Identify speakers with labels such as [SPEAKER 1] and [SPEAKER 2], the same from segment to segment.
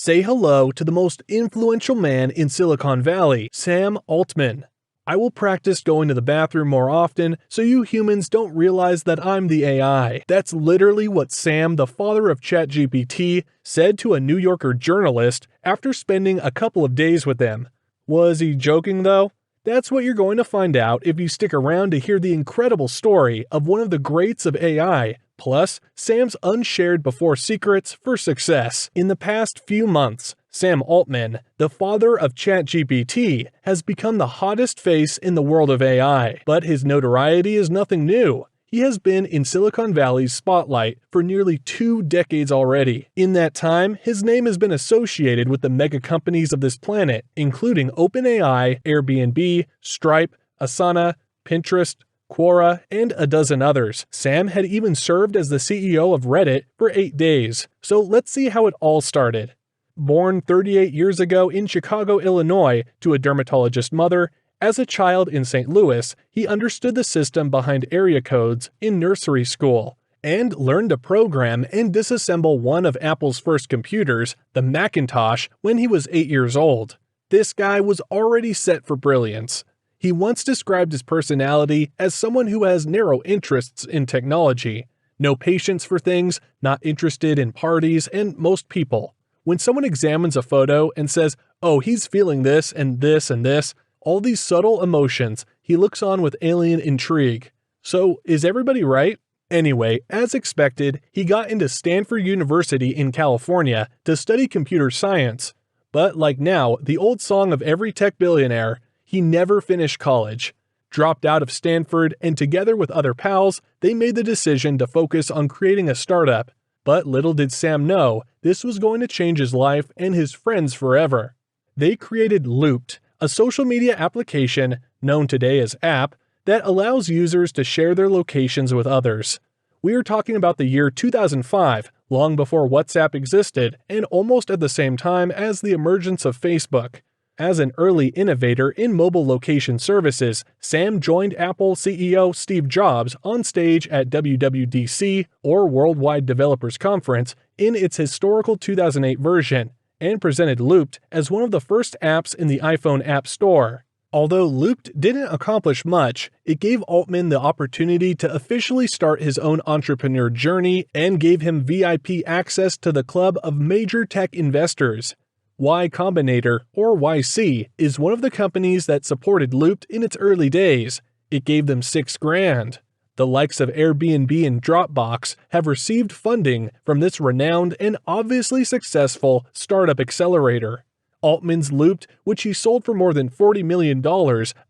[SPEAKER 1] Say hello to the most influential man in Silicon Valley, Sam Altman. I will practice going to the bathroom more often so you humans don't realize that I'm the AI. That's literally what Sam, the father of ChatGPT, said to a New Yorker journalist after spending a couple of days with them. Was he joking though? That's what you're going to find out if you stick around to hear the incredible story of one of the greats of AI, plus Sam's unshared before secrets for success. In the past few months, Sam Altman, the father of ChatGPT, has become the hottest face in the world of AI. But his notoriety is nothing new. He has been in Silicon Valley's spotlight for nearly 2 decades already. In that time, his name has been associated with the mega companies of this planet, including OpenAI, Airbnb, Stripe, Asana, Pinterest, Quora, and a dozen others. Sam had even served as the CEO of Reddit for 8 days. So let's see how it all started. Born 38 years ago in Chicago, Illinois, to a dermatologist mother, as a child in St. Louis, he understood the system behind area codes in nursery school, and learned to program and disassemble one of Apple's first computers, the Macintosh, when he was 8 years old. This guy was already set for brilliance. He once described his personality as someone who has narrow interests in technology, no patience for things, not interested in parties and most people. When someone examines a photo and says, "Oh, he's feeling this and this and this," all these subtle emotions, he looks on with alien intrigue. So, is everybody right? Anyway, as expected, he got into Stanford University in California to study computer science. But like now, the old song of every tech billionaire, he never finished college. Dropped out of Stanford, and together with other pals, they made the decision to focus on creating a startup. But little did Sam know, this was going to change his life and his friends forever. They created Looped, a social media application, known today as App, that allows users to share their locations with others. We are talking about the year 2005, long before WhatsApp existed, and almost at the same time as the emergence of Facebook. As an early innovator in mobile location services, Sam joined Apple CEO Steve Jobs on stage at WWDC, or Worldwide Developers Conference, in its historical 2008 version, and presented Looped as one of the first apps in the iPhone App Store. Although Looped didn't accomplish much, it gave Altman the opportunity to officially start his own entrepreneur journey and gave him VIP access to the club of major tech investors. Y Combinator, or YC, is one of the companies that supported Looped in its early days. It gave them $6 grand. The likes of Airbnb and Dropbox have received funding from this renowned and obviously successful startup accelerator. Altman's Looped, which he sold for more than $40 million,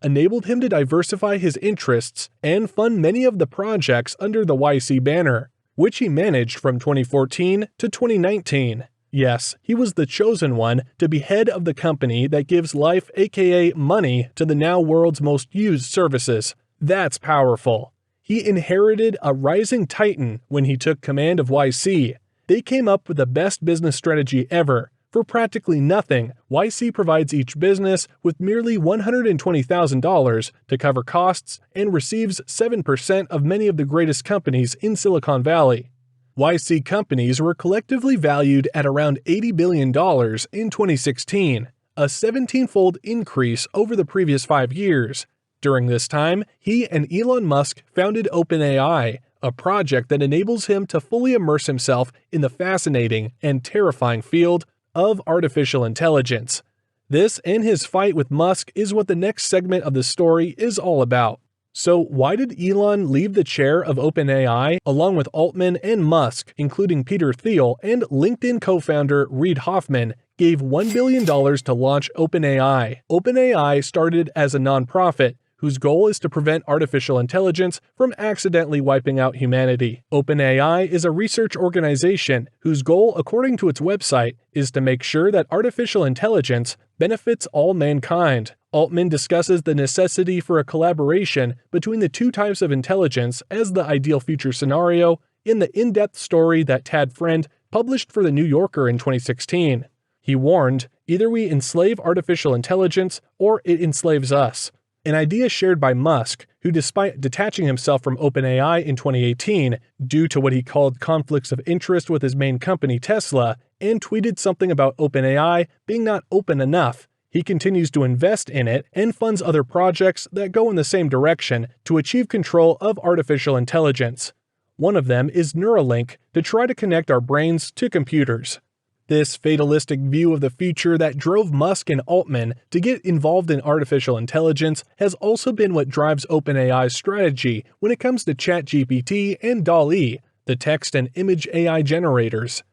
[SPEAKER 1] enabled him to diversify his interests and fund many of the projects under the YC banner, which he managed from 2014 to 2019. Yes, he was the chosen one to be head of the company that gives life, aka money, to the now world's most used services. That's powerful. He inherited a rising titan when he took command of YC. They came up with the best business strategy ever. For practically nothing, YC provides each business with merely $120,000 to cover costs and receives 7% of many of the greatest companies in Silicon Valley. YC companies were collectively valued at around $80 billion in 2016, a 17-fold increase over the previous 5 years. During this time, he and Elon Musk founded OpenAI, a project that enables him to fully immerse himself in the fascinating and terrifying field of artificial intelligence. This and his fight with Musk is what the next segment of the story is all about. So why did Elon leave the chair of OpenAI along with Altman and Musk, including Peter Thiel and LinkedIn co-founder Reid Hoffman, gave $1 billion to launch OpenAI? OpenAI started as a nonprofit whose goal is to prevent artificial intelligence from accidentally wiping out humanity. OpenAI is a research organization whose goal, according to its website, is to make sure that artificial intelligence benefits all mankind. Altman discusses the necessity for a collaboration between the two types of intelligence as the ideal future scenario in the in-depth story that Tad Friend published for The New Yorker in 2016. He warned, "Either we enslave artificial intelligence or it enslaves us." an idea shared by Musk, who despite detaching himself from OpenAI in 2018 due to what he called conflicts of interest with his main company Tesla, and tweeted something about OpenAI being not open enough, he continues to invest in it and funds other projects that go in the same direction to achieve control of artificial intelligence. One of them is Neuralink, to try to connect our brains to computers. This fatalistic view of the future that drove Musk and Altman to get involved in artificial intelligence has also been what drives OpenAI's strategy when it comes to ChatGPT and DALL-E, the text and image AI generators.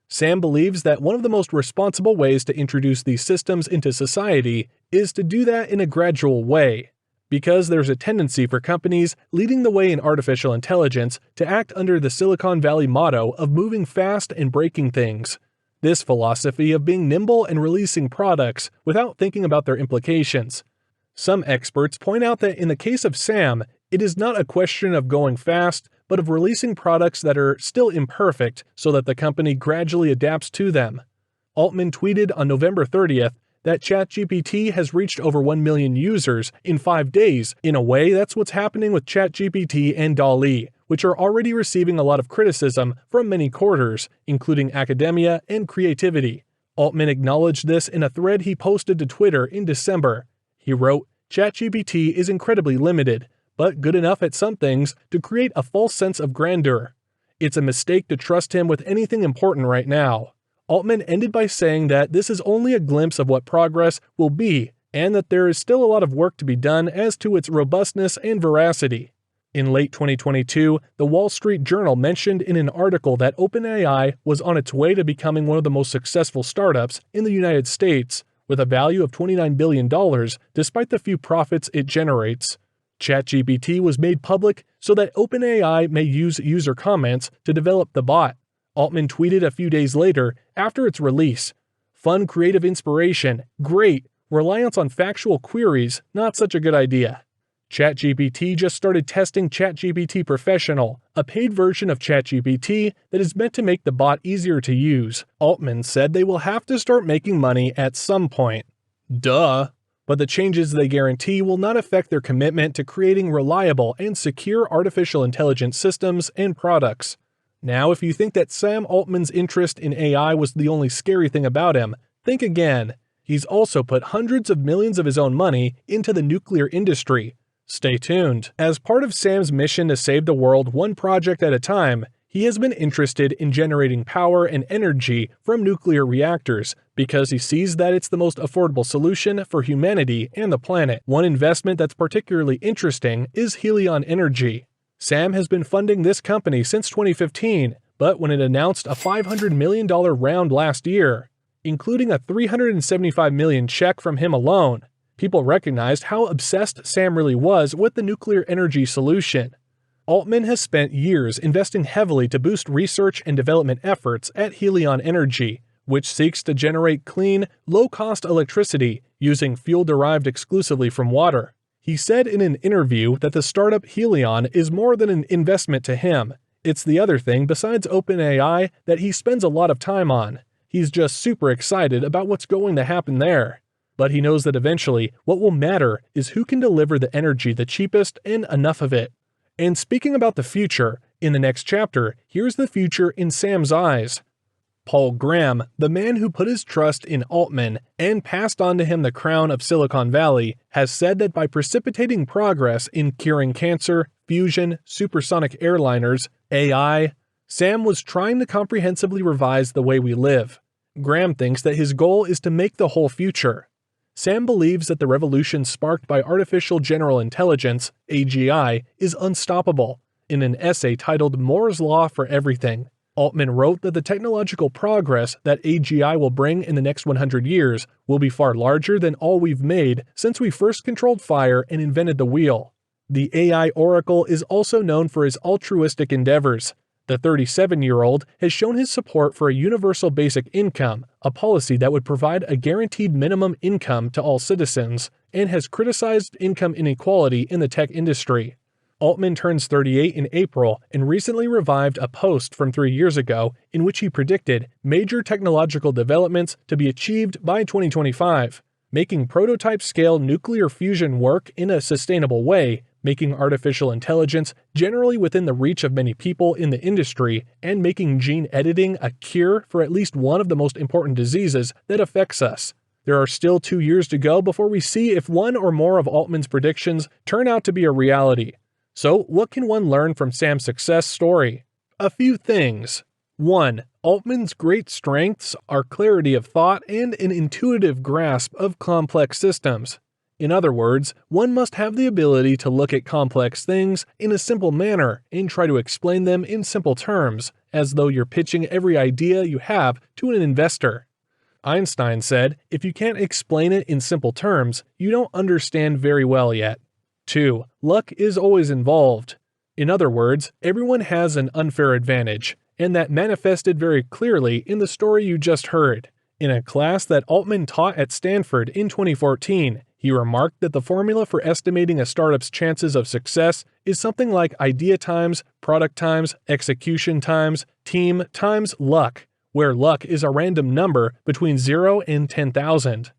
[SPEAKER 1] Sam believes that one of the most responsible ways to introduce these systems into society is to do that in a gradual way, because there's a tendency for companies leading the way in artificial intelligence to act under the Silicon Valley motto of moving fast and breaking things. This philosophy of being nimble and releasing products without thinking about their implications. Some experts point out that in the case of Sam, it is not a question of going fast, but of releasing products that are still imperfect so that the company gradually adapts to them. Altman tweeted on November 30th that ChatGPT has reached over 1 million users in 5 days. In a way, that's what's happening with ChatGPT and DALL-E, which are already receiving a lot of criticism from many quarters, including academia and creativity. Altman acknowledged this in a thread he posted to Twitter in December. He wrote, "ChatGPT is incredibly limited, but good enough at some things to create a false sense of grandeur. It's a mistake to trust him with anything important right now." Altman ended by saying that this is only a glimpse of what progress will be, and that there is still a lot of work to be done as to its robustness and veracity. In late 2022, the Wall Street Journal mentioned in an article that OpenAI was on its way to becoming one of the most successful startups in the United States, with a value of $29 billion despite the few profits it generates. ChatGPT was made public so that OpenAI may use user comments to develop the bot. Altman tweeted a few days later, after its release, "Fun creative inspiration, great. Reliance on factual queries, not such a good idea." ChatGPT just started testing ChatGPT Professional, a paid version of ChatGPT that is meant to make the bot easier to use. Altman said they will have to start making money at some point. Duh. But the changes they guarantee will not affect their commitment to creating reliable and secure artificial intelligence systems and products. Now, if you think that Sam Altman's interest in AI was the only scary thing about him, think again. He's also put hundreds of millions of his own money into the nuclear industry. Stay tuned. As part of Sam's mission to save the world one project at a time, he has been interested in generating power and energy from nuclear reactors because he sees that it's the most affordable solution for humanity and the planet. One investment that's particularly interesting is Helion Energy. Sam has been funding this company since 2015, but when it announced a $500 million round last year, including a $375 million check from him alone, people recognized how obsessed Sam really was with the nuclear energy solution. Altman has spent years investing heavily to boost research and development efforts at Helion Energy, which seeks to generate clean, low-cost electricity using fuel derived exclusively from water. He said in an interview that the startup Helion is more than an investment to him. It's the other thing besides OpenAI that he spends a lot of time on. He's just super excited about what's going to happen there. But he knows that eventually, what will matter is who can deliver the energy the cheapest and enough of it. And speaking about the future, in the next chapter, here's the future in Sam's eyes. Paul Graham, the man who put his trust in Altman and passed on to him the crown of Silicon Valley, has said that by precipitating progress in curing cancer, fusion, supersonic airliners, AI, Sam was trying to comprehensively revise the way we live. Graham thinks that his goal is to make the whole future. Sam believes that the revolution sparked by artificial general intelligence, AGI, is unstoppable. In an essay titled Moore's Law for Everything, Altman wrote that the technological progress that AGI will bring in the next 100 years will be far larger than all we've made since we first controlled fire and invented the wheel. The AI oracle is also known for his altruistic endeavors. The 37-year-old has shown his support for a universal basic income, a policy that would provide a guaranteed minimum income to all citizens, and has criticized income inequality in the tech industry. Altman turns 38 in April and recently revived a post from 3 years ago in which he predicted major technological developments to be achieved by 2025. making prototype-scale nuclear fusion work in a sustainable way, making artificial intelligence generally within the reach of many people in the industry, and making gene editing a cure for at least one of the most important diseases that affects us. There are still 2 years to go before we see if one or more of Altman's predictions turn out to be a reality. So, what can one learn from Sam's success story? A few things. 1. Altman's great strengths are clarity of thought and an intuitive grasp of complex systems. In other words, one must have the ability to look at complex things in a simple manner and try to explain them in simple terms, as though you're pitching every idea you have to an investor. Einstein said, if you can't explain it in simple terms, you don't understand very well yet. 2. Luck is always involved. In other words, everyone has an unfair advantage, and that manifested very clearly in the story you just heard. In a class that Altman taught at Stanford in 2014, he remarked that the formula for estimating a startup's chances of success is something like idea times, product times, execution times, team times luck, where luck is a random number between 0 and 10,000.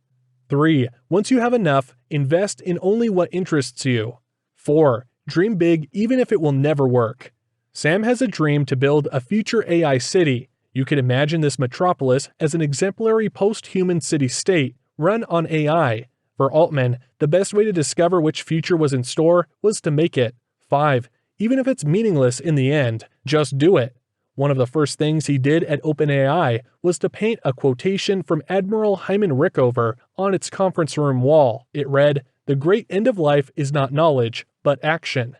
[SPEAKER 1] 3. Once you have enough, invest in only what interests you. 4. Dream big even if it will never work. Sam has a dream to build a future AI city. You could imagine this metropolis as an exemplary post-human city-state run on AI. For Altman, the best way to discover which future was in store was to make it. 5. Even if it's meaningless in the end, just do it. One of the first things he did at OpenAI was to paint a quotation from Admiral Hyman Rickover on its conference room wall. It read, "The great end of life is not knowledge, but action."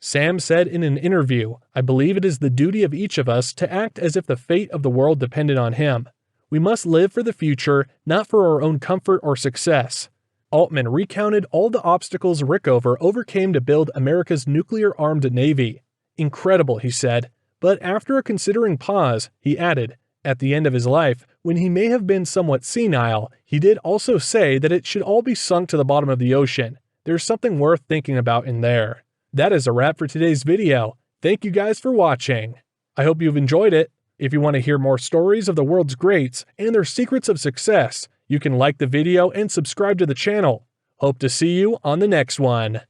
[SPEAKER 1] Sam said in an interview, "I believe it is the duty of each of us to act as if the fate of the world depended on him. We must live for the future, not for our own comfort or success." Altman recounted all the obstacles Rickover overcame to build America's nuclear-armed navy. "Incredible," he said. But after a considering pause, he added, "At the end of his life, when he may have been somewhat senile, he did also say that it should all be sunk to the bottom of the ocean. There's something worth thinking about in there." That is a wrap for today's video. Thank you guys for watching. I hope you've enjoyed it. If you want to hear more stories of the world's greats and their secrets of success, you can like the video and subscribe to the channel. Hope to see you on the next one.